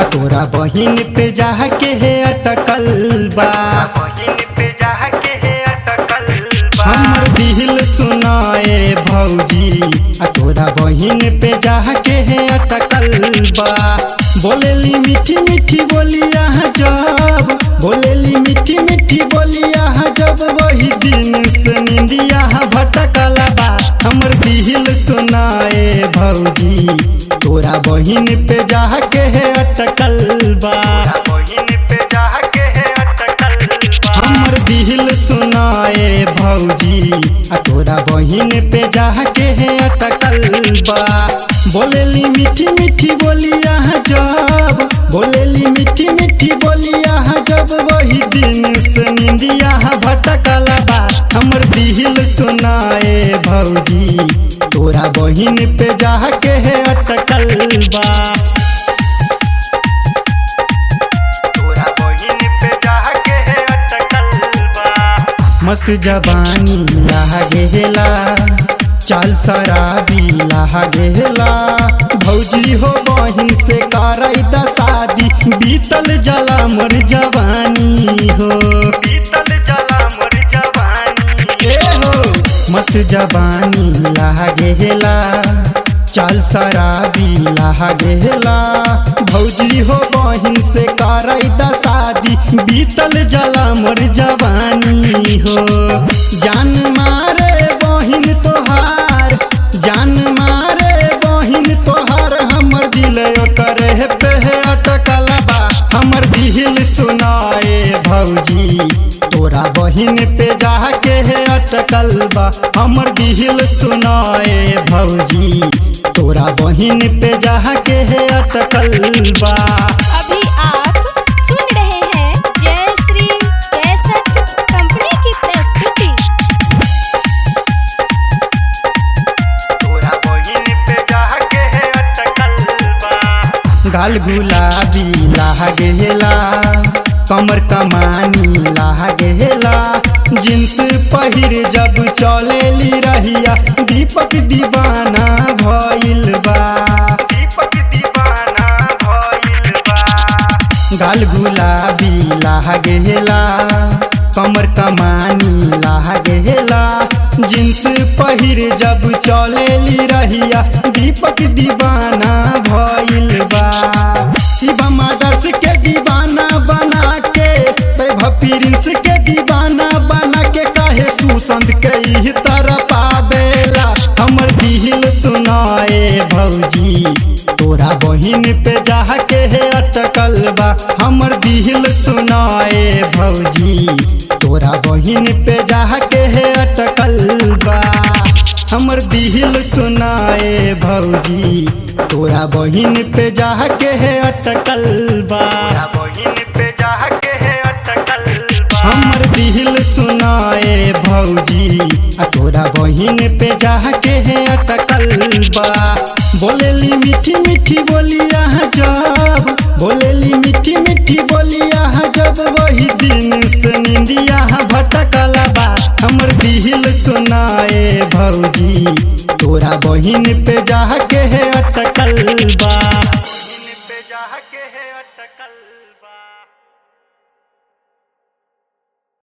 तोरा बहिन पे जाके है अटकल बा। हमर दिल सुनाए भौजी तोरा बहिन पे जाके है अटकल बा। बोलेली मीठी मीठी बोलिया जब, बोलेली मीठी मीठी बोलिया जब, वही दिन से निंदिया भटकल बा। हमर दिल सुनाए भौजी तोरा बहिन पे जाके है अटकल बा। हमर दिल सुनाए भौजी तोरा बहिन पे जाके है अटकल बा। बोलेली मीठी मीठी बोलिया जब, बोलेली मीठी मीठी बोलिया जब, वही दिन से निंदिया भटकल बा। हमर दिल सुनाए भौजी तोरा बहिन पे जाके है अटकल बा। मस्त जवानी लागेला, चाल शराबी लागेला, भौजी हो बहिन से करई द शादी, बीतल जला मोर जवानी हो, बीतल जला मोर जवानी हो। मस्त जवानी लागेला, चाल शराबी लागेला, भौजी हो बहिन से करई द शादी, बीतल जला मोर जवानी हो। जान मारे बहिन तोहार, जान मारे बहिन तोहार, हमर दिल करे पे अटकल बा। हमर दिल सुनाए भौजी तोरा बहिन पे जाके है अटकल बा। हमर दिल सुनाए भौजी तोरा बहिन पे जाके है अटकल बा। अभी आप सुन रहे हैं जय श्री कैसेट कंपनी की प्रस्तुति। तोरा बहिन पे जाके है अटकल बा। गाल गुलाबी लागेला, कमर कमानी लागेला, जींस पहिर जब चलेली रहिया, दीपक दीवाना भइल बा, दीपक दीवाना भइल बा। गाल गुलाबी लागेला, कमर कमानी लागेला, जींस पहिर जब चलेली रहिया, दीपक दीवाना भइल बा। शिवम आदर्श के दीवाना बना के, वैभव प्रिंस के दीवाना बना के, काहे सुसंत के ही तरह पावेला। हमर दिल सुनाए भौजी तोरा बहिन पे जाके है अटकल बा। हमर दिल सुनाए भौजी तोरा बहिन पे जाके है अटकल बा। हमर दिल सुनाए भौजी तोरा बहिन पे जाके है अटकल बा। हमर दिल सुनाए भौजी तोरा बहिन पे जाके है अटकल बा। बोलेली मीठी मीठी बोलिया जब, बोलेली मीठी मीठी बोलिया जब, वही दिन से निंदिया भटकल बा। हमर दिल सुनाए भौजी तोरा बहिन पे जाके है अटकल बा।